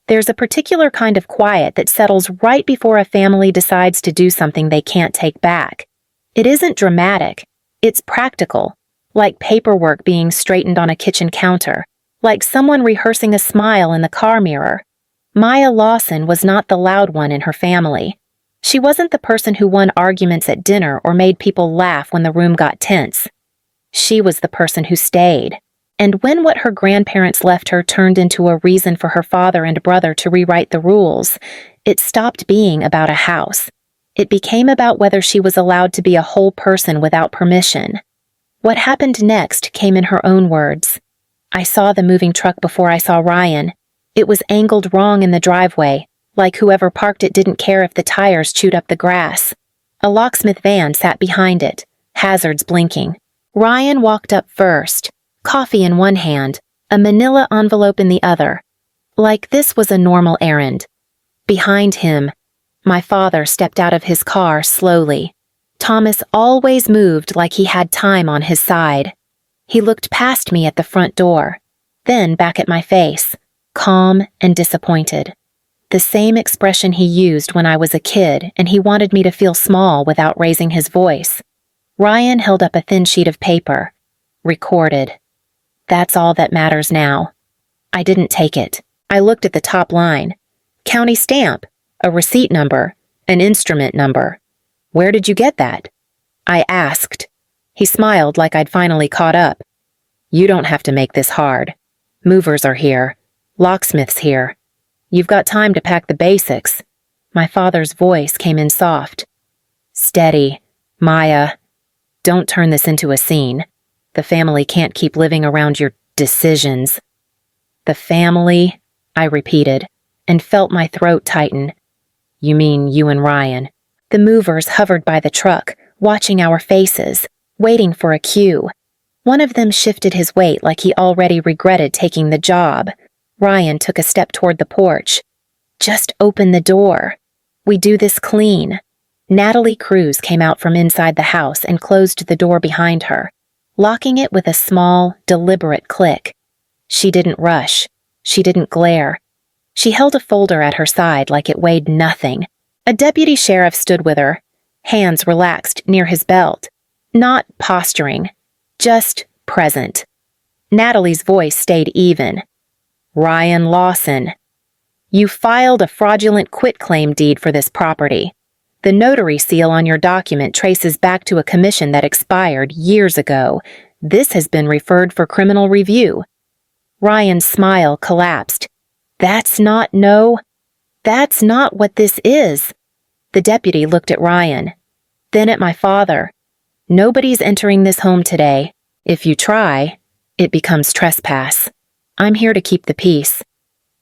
There's a particular kind of quiet that settles right before a family decides to do something they can't take back. It isn't dramatic. It's practical, like paperwork being straightened on a kitchen counter, like someone rehearsing a smile in the car mirror. Maya Lawson was not the loud one in her family. She wasn't the person who won arguments at dinner or made people laugh when the room got tense. She was the person who stayed. And when what her grandparents left her turned into a reason for her father and brother to rewrite the rules, it stopped being about a house. It became about whether she was allowed to be a whole person without permission. What happened next came in her own words. I saw the moving truck before I saw Ryan. It was angled wrong in the driveway, like whoever parked it didn't care if the tires chewed up the grass. A locksmith van sat behind it, hazards blinking. Ryan walked up first, coffee in one hand, a manila envelope in the other. Like this was a normal errand. Behind him, my father stepped out of his car slowly. Thomas always moved like he had time on his side. He looked past me at the front door, then back at my face, calm and disappointed. The same expression he used when I was a kid and he wanted me to feel small without raising his voice. Ryan held up a thin sheet of paper. Recorded. That's all that matters now. I didn't take it. I looked at the top line. County stamp, a receipt number, an instrument number. Where did you get that? I asked. He smiled like I'd finally caught up. You don't have to make this hard. Movers are here. Locksmith's here. You've got time to pack the basics. My father's voice came in soft. Steady, Maya. Don't turn this into a scene. The family can't keep living around your decisions. The family, I repeated, and felt my throat tighten. You mean you and Ryan? The movers hovered by the truck, watching our faces, waiting for a cue. One of them shifted his weight like he already regretted taking the job. Ryan took a step toward the porch. Just open the door. We do this clean. Natalie Cruz came out from inside the house and closed the door behind her, locking it with a small, deliberate click. She didn't rush. She didn't glare. She held a folder at her side like it weighed nothing. A deputy sheriff stood with her, hands relaxed near his belt. Not posturing, just present. Natalie's voice stayed even. Ryan Lawson. You filed a fraudulent quitclaim deed for this property. The notary seal on your document traces back to a commission that expired years ago. This has been referred for criminal review. Ryan's smile collapsed. That's not what this is. The deputy looked at Ryan, then at my father. Nobody's entering this home today. If you try, it becomes trespass. I'm here to keep the peace.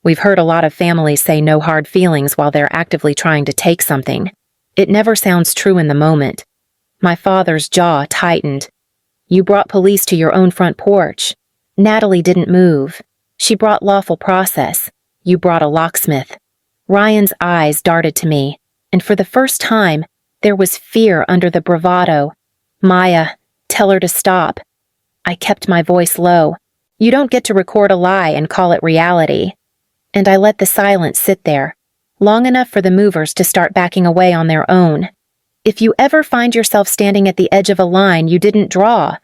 We've heard a lot of families say no hard feelings while they're actively trying to take something. It never sounds true in the moment. My father's jaw tightened. You brought police to your own front porch. Natalie didn't move. She brought lawful process. You brought a locksmith. Ryan's eyes darted to me, and for the first time, there was fear under the bravado. Maya, tell her to stop. I kept my voice low. You don't get to record a lie and call it reality. And I let the silence sit there, long enough for the movers to start backing away on their own. If you ever find yourself standing at the edge of a line you didn't draw,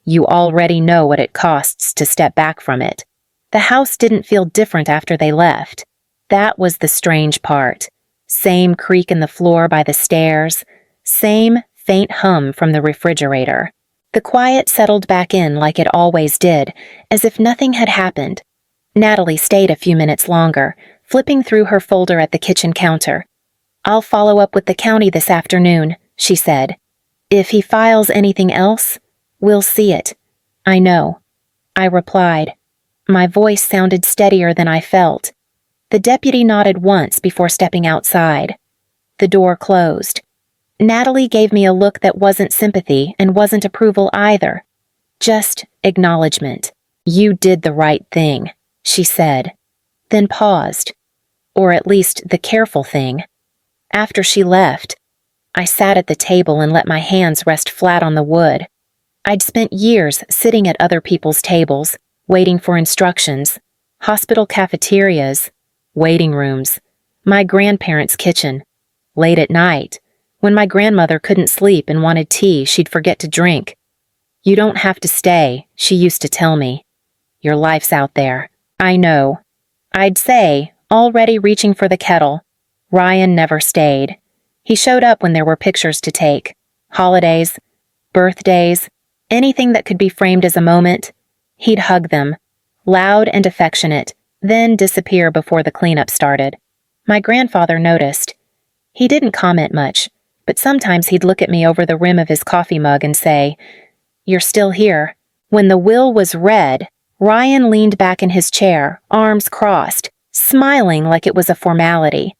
you already know what it costs to step back from it. The house didn't feel different after they left. That was the strange part. Same creak in the floor by the stairs, same faint hum from the refrigerator. The quiet settled back in like it always did, as if nothing had happened. Natalie stayed a few minutes longer, flipping through her folder at the kitchen counter. I'll follow up with the county this afternoon, she said. If he files anything else, we'll see it. I know. I replied. My voice sounded steadier than I felt. The deputy nodded once before stepping outside. The door closed. Natalie gave me a look that wasn't sympathy and wasn't approval either. Just acknowledgement. You did the right thing, she said, then paused. Or at least the careful thing. After she left, I sat at the table and let my hands rest flat on the wood. I'd spent years sitting at other people's tables, waiting for instructions, hospital cafeterias, waiting rooms, my grandparents' kitchen. Late at night, when my grandmother couldn't sleep and wanted tea she'd forget to drink. "You don't have to stay," she used to tell me. "Your life's out there." "I know," I'd say, already reaching for the kettle. Ryan never stayed. He showed up when there were pictures to take. Holidays, birthdays, anything that could be framed as a moment. He'd hug them, loud and affectionate, then disappear before the cleanup started. My grandfather noticed. He didn't comment much, but sometimes he'd look at me over the rim of his coffee mug and say, "You're still here." When the will was read, Ryan leaned back in his chair, arms crossed, smiling like it was a formality.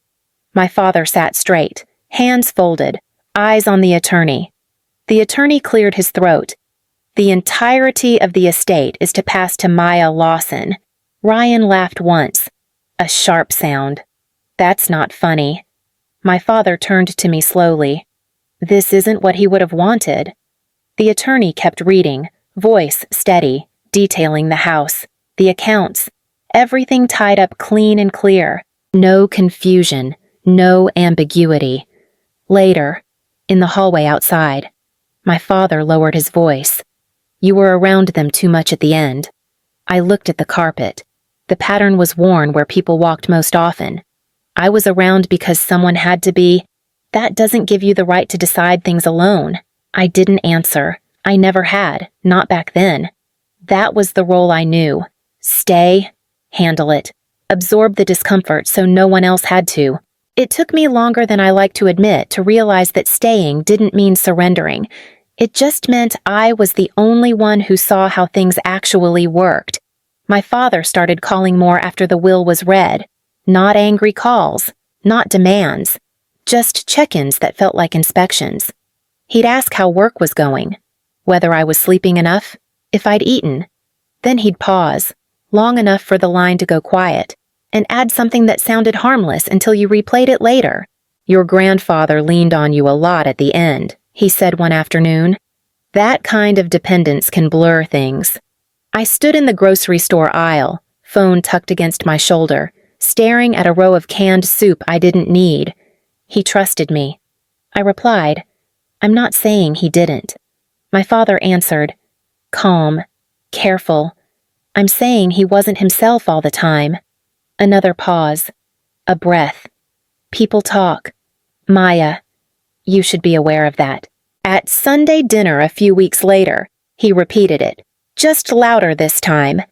My father sat straight, hands folded, eyes on the attorney. The attorney cleared his throat. "The entirety of the estate is to pass to Maya Lawson." Ryan laughed once. A sharp sound. "That's not funny." My father turned to me slowly. This isn't what he would have wanted. The attorney kept reading, voice steady, detailing the house, the accounts, everything tied up clean and clear. No confusion, no ambiguity. Later, in the hallway outside, my father lowered his voice. "You were around them too much at the end." I looked at the carpet. The pattern was worn where people walked most often. I was around because someone had to be. That doesn't give you the right to decide things alone. I didn't answer. I never had, not back then. That was the role I knew. Stay, handle it, absorb the discomfort so no one else had to. It took me longer than I like to admit to realize that staying didn't mean surrendering. It just meant I was the only one who saw how things actually worked. My father started calling more after the will was read. Not angry calls, not demands, just check-ins that felt like inspections. He'd ask how work was going, whether I was sleeping enough, if I'd eaten. Then he'd pause, long enough for the line to go quiet, and add something that sounded harmless until you replayed it later. "Your grandfather leaned on you a lot at the end," he said one afternoon. "That kind of dependence can blur things." I stood in the grocery store aisle, phone tucked against my shoulder, staring at a row of canned soup I didn't need. He trusted me. I replied, "I'm not saying he didn't." My father answered, calm, careful, "I'm saying he wasn't himself all the time." Another pause. A breath. "People talk. Maya, you should be aware of that." At Sunday dinner a few weeks later, he repeated it, just louder this time.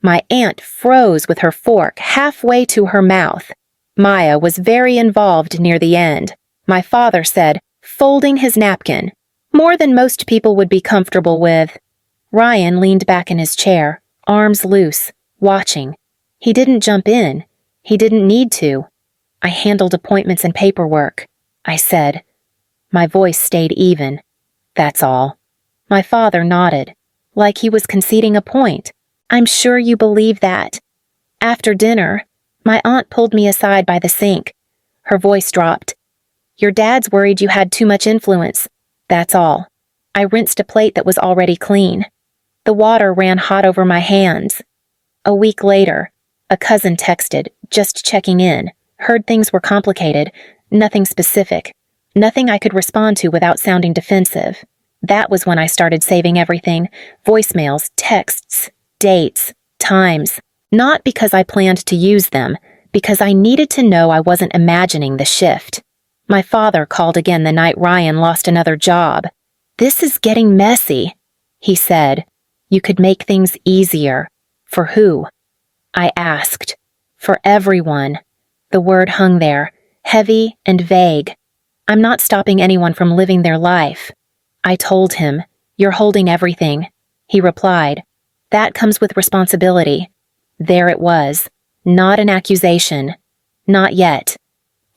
My aunt froze with her fork halfway to her mouth. Maya was very involved near the end. My father said, folding his napkin, more than most people would be comfortable with. Ryan leaned back in his chair, arms loose, watching. He didn't jump in. He didn't need to. "I handled appointments and paperwork," I said. My voice stayed even. "That's all." My father nodded, like he was conceding a point. "I'm sure you believe that." After dinner, my aunt pulled me aside by the sink. Her voice dropped. "Your dad's worried you had too much influence. That's all." I rinsed a plate that was already clean. The water ran hot over my hands. A week later, a cousin texted, just checking in, heard things were complicated, nothing specific, nothing I could respond to without sounding defensive. That was when I started saving everything, voicemails, texts, dates, times. Not because I planned to use them, because I needed to know I wasn't imagining the shift. My father called again the night Ryan lost another job. "This is getting messy," he said. "You could make things easier." For who? I asked. For everyone. The word hung there, heavy and vague. "I'm not stopping anyone from living their life." I told him, "You're holding everything." He replied, "That comes with responsibility." There it was. Not an accusation. Not yet.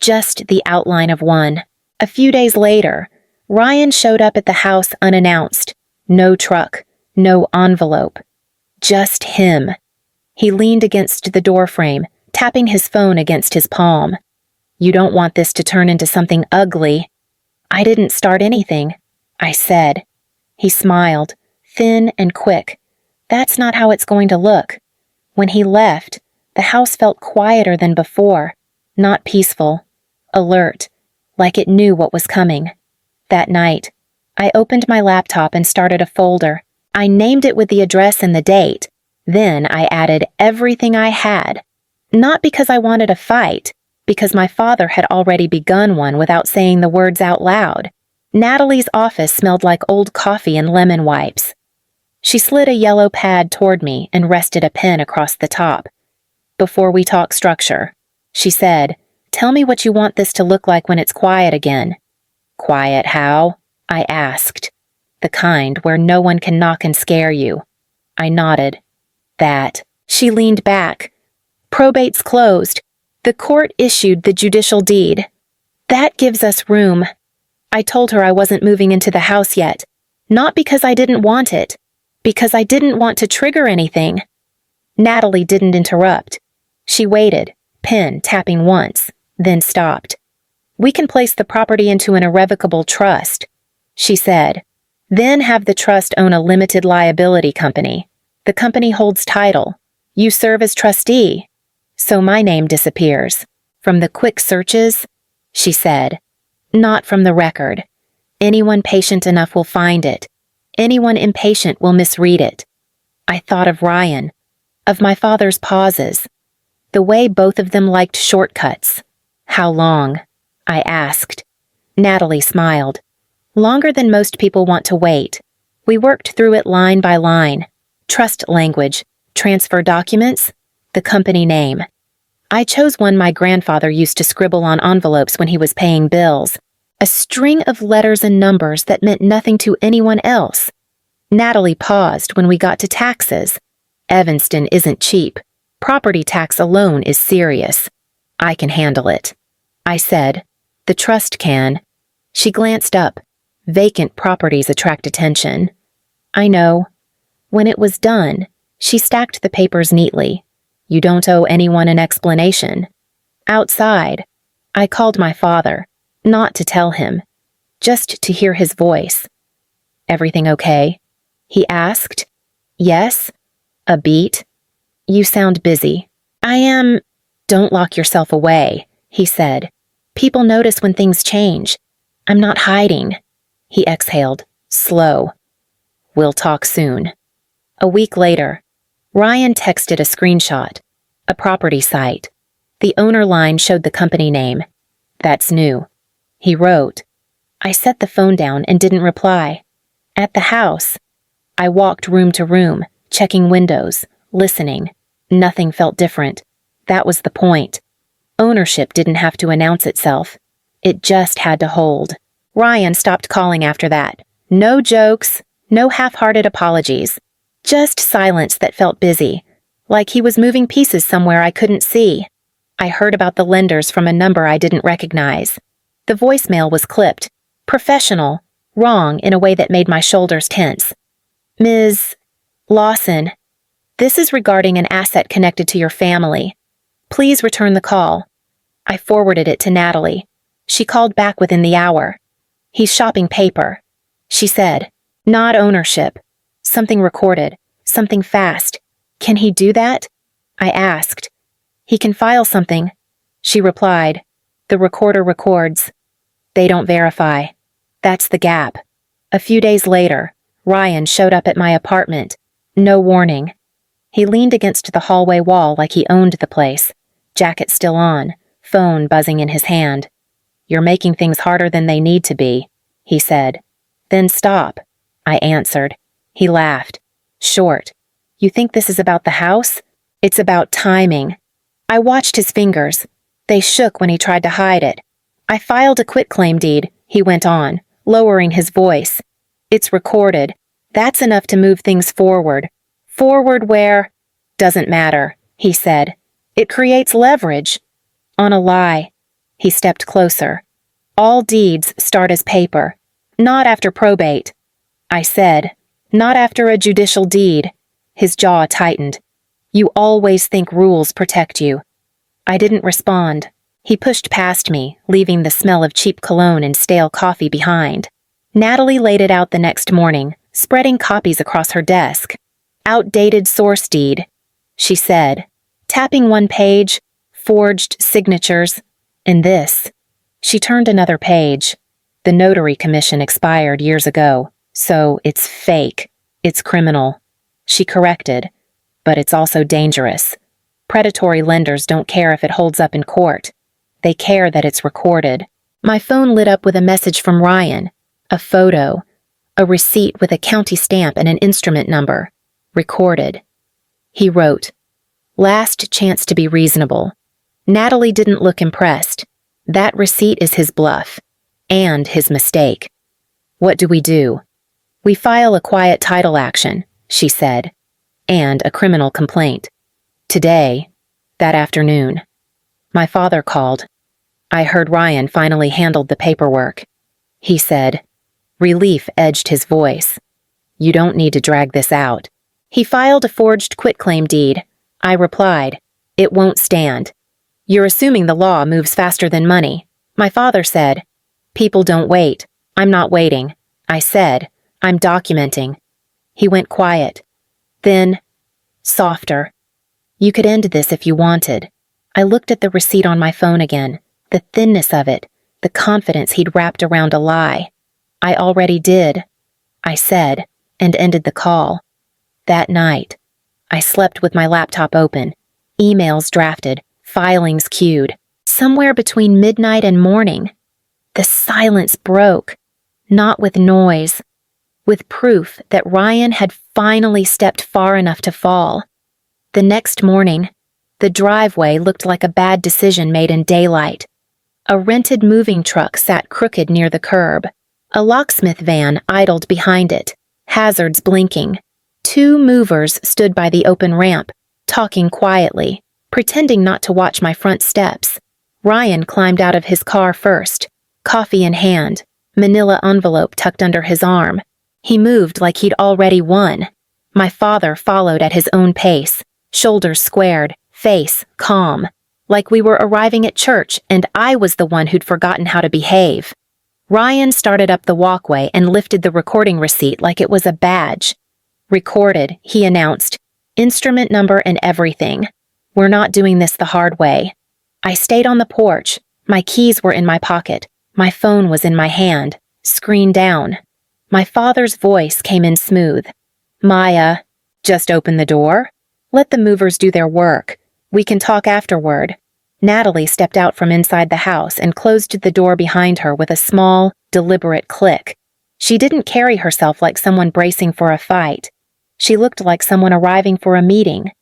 Just the outline of one. A few days later, Ryan showed up at the house unannounced. No truck. No envelope. Just him. He leaned against the doorframe, tapping his phone against his palm. "You don't want this to turn into something ugly." "I didn't start anything," I said. He smiled, thin and quick. "That's not how it's going to look." When he left, The house felt quieter than before, not peaceful, alert, like it knew what was coming. That night, I opened my laptop and started a folder. I named it with the address and the date. Then I added everything I had. Not because I wanted a fight, because my father had already begun one without saying the words out loud. Natalie's office smelled like old coffee and lemon wipes. She slid a yellow pad toward me and rested a pen across the top. "Before we talk structure," she said, "tell me what you want this to look like when it's quiet again." "Quiet how?" I asked. "The kind where no one can knock and scare you." I nodded. "That." She leaned back. "Probate's closed. The court issued the judicial deed. That gives us room." I told her I wasn't moving into the house yet. Not because I didn't want it. Because I didn't want to trigger anything. Natalie didn't interrupt. She waited, pen tapping once, then stopped. "We can place the property into an irrevocable trust," she said. "Then have the trust own a limited liability company. The company holds title. You serve as trustee. So my name disappears. From the quick searches," she said. "Not from the record. Anyone patient enough will find it. Anyone impatient will misread it." I thought of Ryan, of my father's pauses, the way both of them liked shortcuts. "How long?" I asked. Natalie smiled. "Longer than most people want to wait. We worked through it line by line. Trust language, transfer documents, the company name. I chose one my grandfather used to scribble on envelopes when he was paying bills, a string of letters and numbers that meant nothing to anyone else. Natalie paused when we got to taxes. "Evanston isn't cheap. Property tax alone is serious. I can handle it," I said. "The trust can." She glanced up. "Vacant properties attract attention." "I know." When it was done, she stacked the papers neatly. "You don't owe anyone an explanation." Outside, I called my father, not to tell him, just to hear his voice. "Everything okay?" he asked. "Yes." A beat. "You sound busy." "I am." "Don't lock yourself away," he said. "People notice when things change. I'm not hiding." He exhaled, slow. "We'll talk soon." A week later, Ryan texted a screenshot, a property site. The owner line showed the company name. "That's new." He wrote. I set the phone down and didn't reply. At the house, I walked room to room, checking windows, listening. Nothing felt different. That was the point. Ownership didn't have to announce itself. It just had to hold. Ryan stopped calling after that. No jokes, no half-hearted apologies. Just silence that felt busy, like he was moving pieces somewhere I couldn't see. I heard about the lenders from a number I didn't recognize. The voicemail was clipped, professional, wrong in a way that made my shoulders tense. "Ms. Lawson, this is regarding an asset connected to your family. Please return the call." I forwarded it to Natalie. She called back within the hour. "He's shopping paper," she said. "Not ownership. Something recorded. Something fast. Can he do that?" I asked. "He can file something," she replied. "The recorder records. They don't verify. That's the gap." A few days later, Ryan showed up at my apartment. No warning. He leaned against the hallway wall like he owned the place, jacket still on, phone buzzing in his hand. "You're making things harder than they need to be," he said. "Then stop," I answered. He laughed. Short. "You think this is about the house? It's about timing." I watched his fingers. They shook when he tried to hide it. "I filed a quitclaim deed," he went on, lowering his voice. "It's recorded. That's enough to move things forward." "Forward where?" "Doesn't matter," he said. "It creates leverage." On a lie. He stepped closer. "All deeds start as paper. Not after probate." I said, "Not after a judicial deed." His jaw tightened. "You always think rules protect you." I didn't respond. He pushed past me, leaving the smell of cheap cologne and stale coffee behind. Natalie laid it out the next morning, spreading copies across her desk. "Outdated source deed," she said. Tapping one page, forged signatures, and this. She turned another page. The notary commission expired years ago, so it's fake. It's criminal. She corrected, but it's also dangerous. Predatory lenders don't care if it holds up in court. They care that it's recorded. My phone lit up with a message from Ryan, a photo, a receipt with a county stamp and an instrument number. Recorded. He wrote, "Last chance to be reasonable." Natalie didn't look impressed. That receipt is his bluff. And his mistake. "What do we do?" "We file a quiet title action," she said, "and a criminal complaint. Today, that afternoon." My father called. I heard Ryan finally handled the paperwork. He said. Relief edged his voice. "You don't need to drag this out." He filed a forged quitclaim deed. I replied, "It won't stand." "You're assuming the law moves faster than money." My father said, "People don't wait. I'm not waiting." I said, "I'm documenting." He went quiet. Then, softer. "You could end this if you wanted." I looked at the receipt on my phone again, the thinness of it, the confidence he'd wrapped around a lie. "I already did," I said, and ended the call. That night, I slept with my laptop open, emails drafted, filings queued. Somewhere between midnight and morning, the silence broke, not with noise, with proof that Ryan had finally stepped far enough to fall. The next morning, the driveway looked like a bad decision made in daylight. A rented moving truck sat crooked near the curb. A locksmith van idled behind it, hazards blinking. 2 movers stood by the open ramp, talking quietly, pretending not to watch my front steps. Ryan climbed out of his car first, coffee in hand, manila envelope tucked under his arm. He moved like he'd already won. My father followed at his own pace, shoulders squared, face calm, like we were arriving at church and I was the one who'd forgotten how to behave. Ryan started up the walkway and lifted the recording receipt like it was a badge. "Recorded," he announced. "Instrument number and everything. We're not doing this the hard way." I stayed on the porch. My keys were in my pocket. My phone was in my hand, screen down. My father's voice came in smooth. "Maya, just open the door. Let the movers do their work. We can talk afterward." Natalie stepped out from inside the house and closed the door behind her with a small, deliberate click. She didn't carry herself like someone bracing for a fight. She looked like someone arriving for a meeting.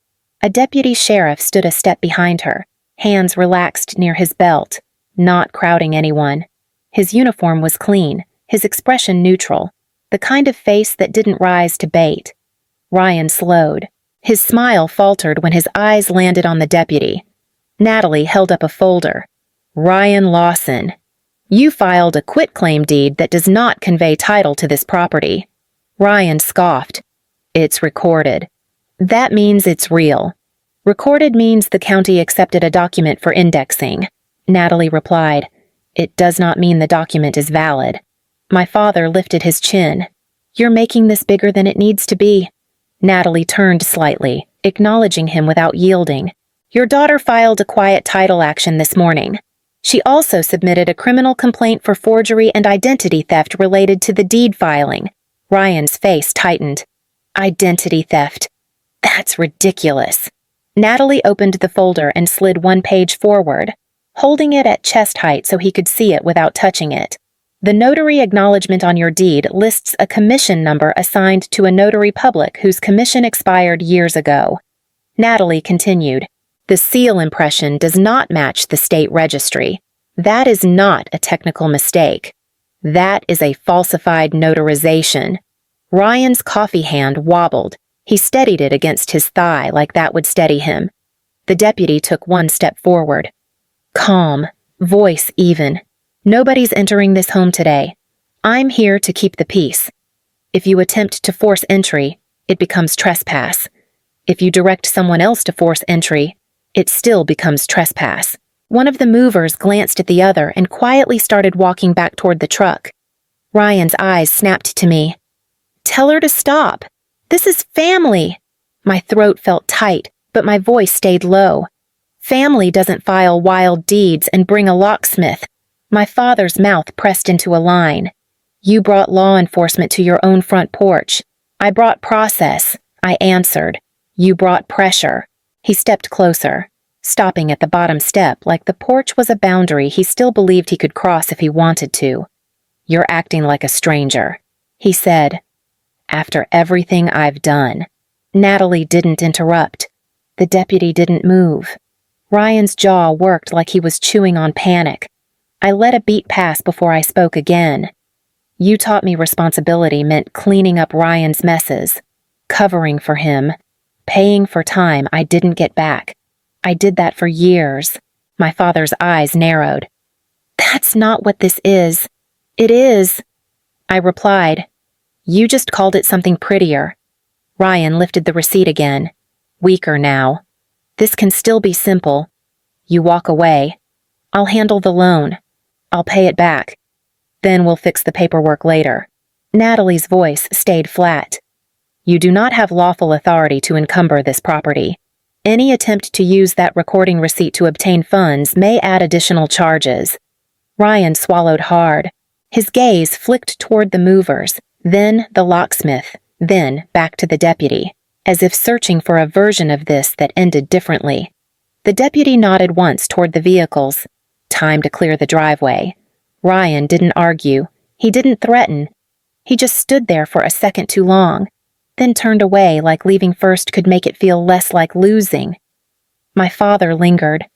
A deputy sheriff stood a step behind her, hands relaxed near his belt, not crowding anyone. His uniform was clean, his expression neutral, the kind of face that didn't rise to bait. Ryan slowed. His smile faltered when his eyes landed on the deputy. Natalie held up a folder. "Ryan Lawson, you filed a quitclaim deed that does not convey title to this property." Ryan scoffed. "It's recorded." "That means it's real." "Recorded means the county accepted a document for indexing," Natalie replied. "It does not mean the document is valid." My father lifted his chin. "You're making this bigger than it needs to be." Natalie turned slightly, acknowledging him without yielding. "Your daughter filed a quiet title action this morning. She also submitted a criminal complaint for forgery and identity theft related to the deed filing." Ryan's face tightened. "Identity theft. That's ridiculous." Natalie opened the folder and slid one page forward, holding it at chest height so he could see it without touching it. "The notary acknowledgement on your deed lists a commission number assigned to a notary public whose commission expired years ago." Natalie continued. "The seal impression does not match the state registry. That is not a technical mistake. That is a falsified notarization." Ryan's coffee hand wobbled. He steadied it against his thigh like that would steady him. The deputy took one step forward. Calm, voice even. "Nobody's entering this home today. I'm here to keep the peace. If you attempt to force entry, it becomes trespass. If you direct someone else to force entry, it still becomes trespass." One of the movers glanced at the other and quietly started walking back toward the truck. Ryan's eyes snapped to me. "Tell her to stop. This is family." My throat felt tight, but my voice stayed low. Family doesn't file wild deeds and bring a locksmith. My father's mouth pressed into a line. You brought law enforcement to your own front porch. I brought process, I answered. You brought pressure. He stepped closer, stopping at the bottom step like the porch was a boundary he still believed he could cross if he wanted to. You're acting like a stranger, he said. After everything I've done. Natalie didn't interrupt. The deputy didn't move. Ryan's jaw worked like he was chewing on panic. I let a beat pass before I spoke again. You taught me responsibility meant cleaning up Ryan's messes, covering for him, paying for time I didn't get back. I did that for years. My father's eyes narrowed. That's not what this is. It is, I replied. You just called it something prettier. Ryan lifted the receipt again. Weaker now. This can still be simple. You walk away. I'll handle the loan. I'll pay it back. Then we'll fix the paperwork later. Natalie's voice stayed flat. You do not have lawful authority to encumber this property. Any attempt to use that recording receipt to obtain funds may add additional charges. Ryan swallowed hard. His gaze flicked toward the movers, then the locksmith, then back to the deputy, as if searching for a version of this that ended differently. The deputy nodded once toward the vehicles. Time to clear the driveway. Ryan didn't argue. He didn't threaten. He just stood there for a second too long, then turned away like leaving first could make it feel less like losing. My father lingered.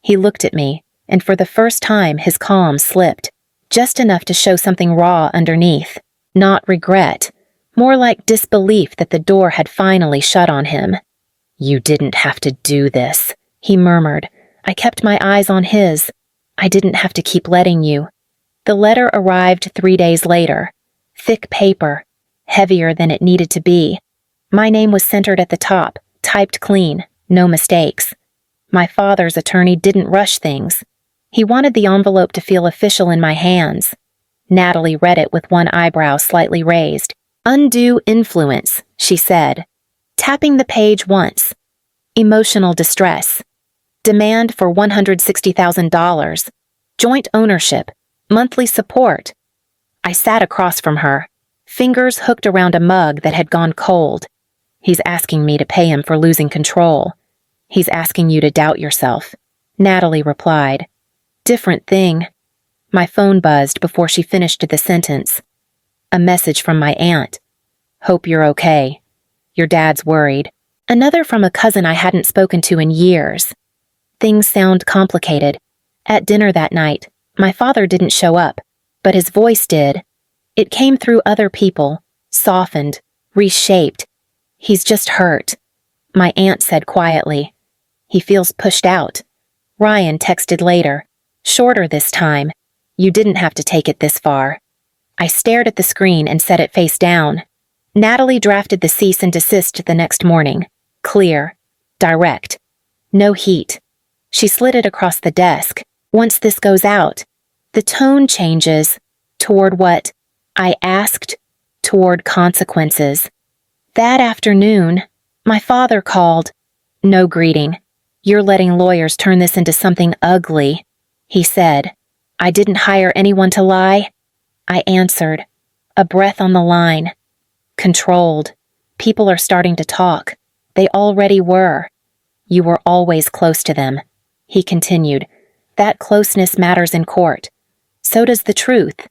He looked at me, and for the first time his calm slipped, just enough to show something raw underneath. Not regret, more like disbelief that the door had finally shut on him. You didn't have to do this, he murmured. I kept my eyes on his. I didn't have to keep letting you. The letter arrived 3 days later. Thick paper, heavier than it needed to be. My name was centered at the top, typed clean, no mistakes. My father's attorney didn't rush things. He wanted the envelope to feel official in my hands. Natalie read it with one eyebrow slightly raised. Undue influence, she said, tapping the page once. Emotional distress. Demand for $160,000. Joint ownership. Monthly support. I sat across from her, fingers hooked around a mug that had gone cold. He's asking me to pay him for losing control. He's asking you to doubt yourself. Natalie replied. Different thing. My phone buzzed before she finished the sentence. A message from my aunt. Hope you're okay. Your dad's worried. Another from a cousin I hadn't spoken to in years. Things sound complicated. At dinner that night, my father didn't show up, but his voice did. It came through other people, softened, reshaped. He's just hurt. My aunt said quietly. He feels pushed out. Ryan texted later, shorter this time. You didn't have to take it this far. I stared at the screen and set it face down. Natalie drafted the cease and desist the next morning. Clear. Direct. No heat. She slid it across the desk. Once this goes out, the tone changes toward what I asked, toward consequences. That afternoon, my father called. No greeting. You're letting lawyers turn this into something ugly, he said. I didn't hire anyone to lie. I answered, a breath on the line. Controlled. People are starting to talk. They already were. You were always close to them, he continued. That closeness matters in court. So does the truth.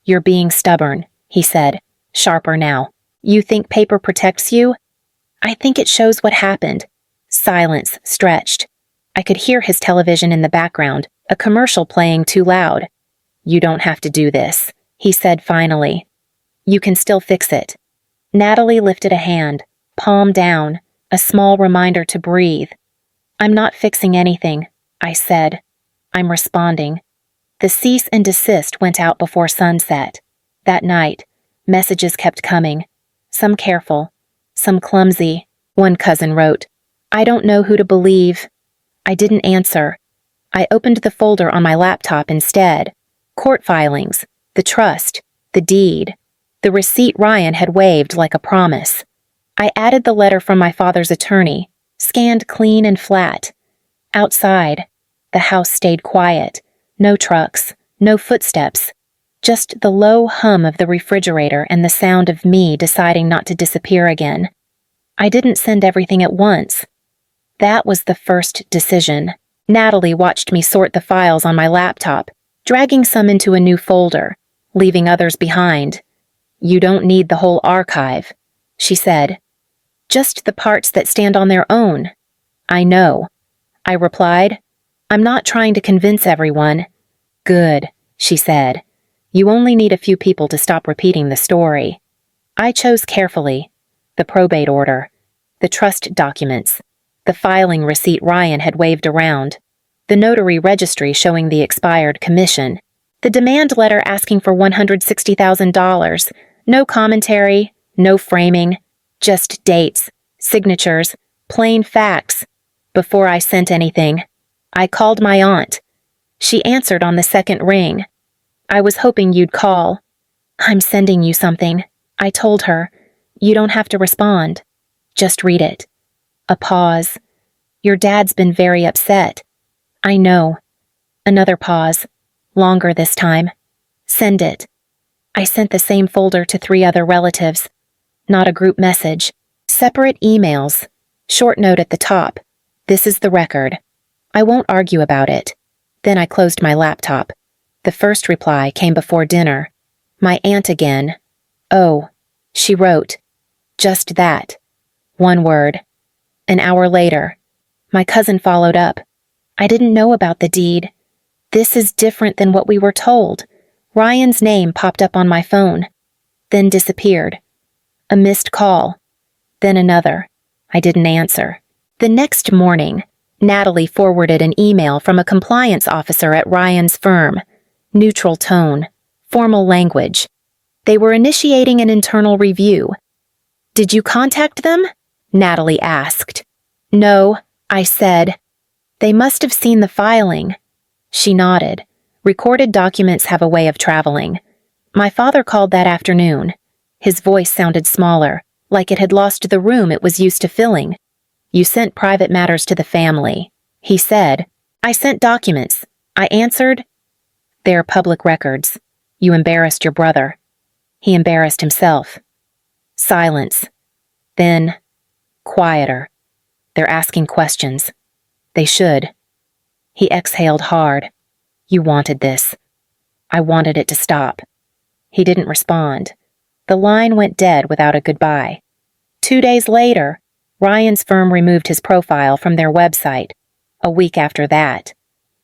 You're being stubborn, he said, sharper now. You think paper protects you? I think it shows what happened. Silence stretched. I could hear his television in the background, a commercial playing too loud. You don't have to do this, he said finally. You can still fix it. Natalie lifted a hand, palm down, a small reminder to breathe. I'm not fixing anything, I said. I'm responding. The cease and desist went out before sunset. That night, messages kept coming. Some careful, some clumsy. One cousin wrote, I don't know who to believe. I didn't answer. I opened the folder on my laptop instead. Court filings, the trust, the deed, the receipt Ryan had waived like a promise. I added the letter from my father's attorney, Scanned clean and flat. Outside, the house stayed quiet. No trucks, no footsteps. Just the low hum of the refrigerator and the sound of me deciding not to disappear again. I didn't send everything at once. That was the first decision. Natalie watched me sort the files on my laptop, dragging some into a new folder, leaving others behind. "You don't need the whole archive," she said. "Just the parts that stand on their own." "I know," I replied. "I'm not trying to convince everyone." "Good," she said. "You only need a few people to stop repeating the story." I chose carefully. The probate order, the trust documents, the filing receipt Ryan had waved around, the notary registry showing the expired commission, the demand letter asking for $160,000, no commentary, no framing, just dates, signatures, plain facts. Before I sent anything, I called my aunt. She answered on the second ring. "I was hoping you'd call." "I'm sending you something," I told her. "You don't have to respond. Just read it." A pause. "Your dad's been very upset." "I know." Another pause. Longer this time. "Send it." I sent the same folder to 3 other relatives. Not a group message. Separate emails. Short note at the top. "This is the record. I won't argue about it." Then I closed my laptop. The first reply came before dinner. "My aunt again." "Oh," she wrote. Just that. One word. An hour later, my cousin followed up. "I didn't know about the deed. This is different than what we were told." Ryan's name popped up on my phone, then disappeared. A missed call. Then another. I didn't answer. The next morning, Natalie forwarded an email from a compliance officer at Ryan's firm. Neutral tone. Formal language. They were initiating an internal review. "Did you contact them?" Natalie asked. "No," I said. "They must have seen the filing." She nodded. Recorded documents have a way of traveling. "My father called that afternoon." His voice sounded smaller, like it had lost the room it was used to filling. "You sent private matters to the family," he said. "I sent documents." I answered. "They're public records. You embarrassed your brother." He embarrassed himself. Silence. Then, quieter. "They're asking questions. They should." He exhaled hard. "You wanted this." I wanted it to stop. He didn't respond. The line went dead without a goodbye. 2 days later, Ryan's firm removed his profile from their website. A week after that,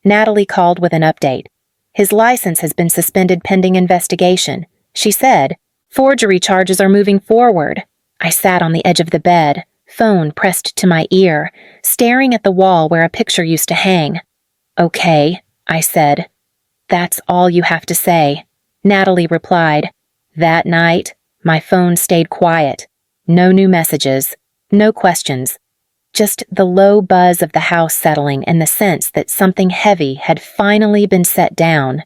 Natalie called with an update. "His license has been suspended pending investigation," she said. "Forgery charges are moving forward." I sat on the edge of the bed, phone pressed to my ear, staring at the wall where a picture used to hang. "Okay," I said. "That's all you have to say," Natalie replied. That night, my phone stayed quiet. No new messages, no questions. Just the low buzz of the house settling and the sense that something heavy had finally been set down.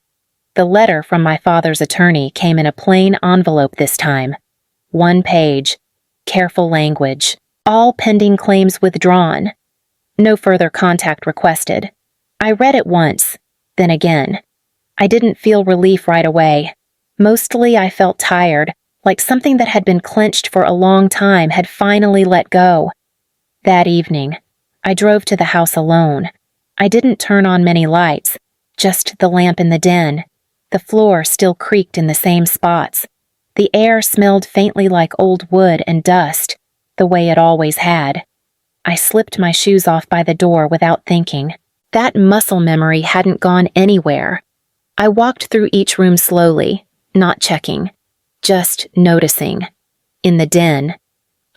The letter from my father's attorney came in a plain envelope this time. 1 page. Careful language. All pending claims withdrawn. No further contact requested. I read it once, then again. I didn't feel relief right away. Mostly I felt tired, like something that had been clenched for a long time had finally let go. That evening, I drove to the house alone. I didn't turn on many lights, just the lamp in the den. The floor still creaked in the same spots. The air smelled faintly like old wood and dust, the way it always had. I slipped my shoes off by the door without thinking. That muscle memory hadn't gone anywhere. I walked through each room slowly, not checking, just noticing. In the den,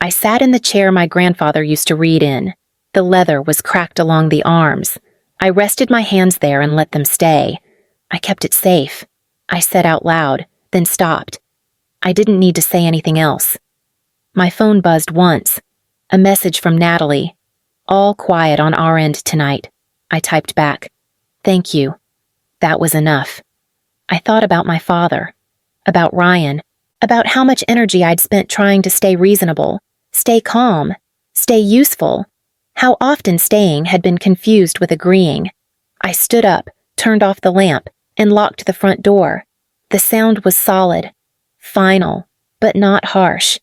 I sat in the chair my grandfather used to read in. The leather was cracked along the arms. I rested my hands there and let them stay. I kept it safe. I said out loud, then stopped. I didn't need to say anything else. My phone buzzed once. A message from Natalie. "All quiet on our end tonight." I typed back. "Thank you." That was enough. I thought about my father, about Ryan, about how much energy I'd spent trying to stay reasonable, stay calm, stay useful. How often staying had been confused with agreeing. I stood up, turned off the lamp, and locked the front door. The sound was solid, final, but not harsh.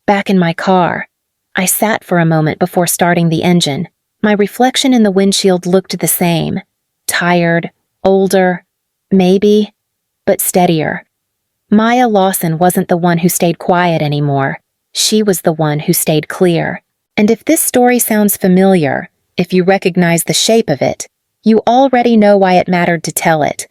Back in my car, I sat for a moment before starting the engine. My reflection in the windshield looked the same. Tired, older, maybe, but steadier. Maya Lawson wasn't the one who stayed quiet anymore. She was the one who stayed clear. And if this story sounds familiar, if you recognize the shape of it, you already know why it mattered to tell it.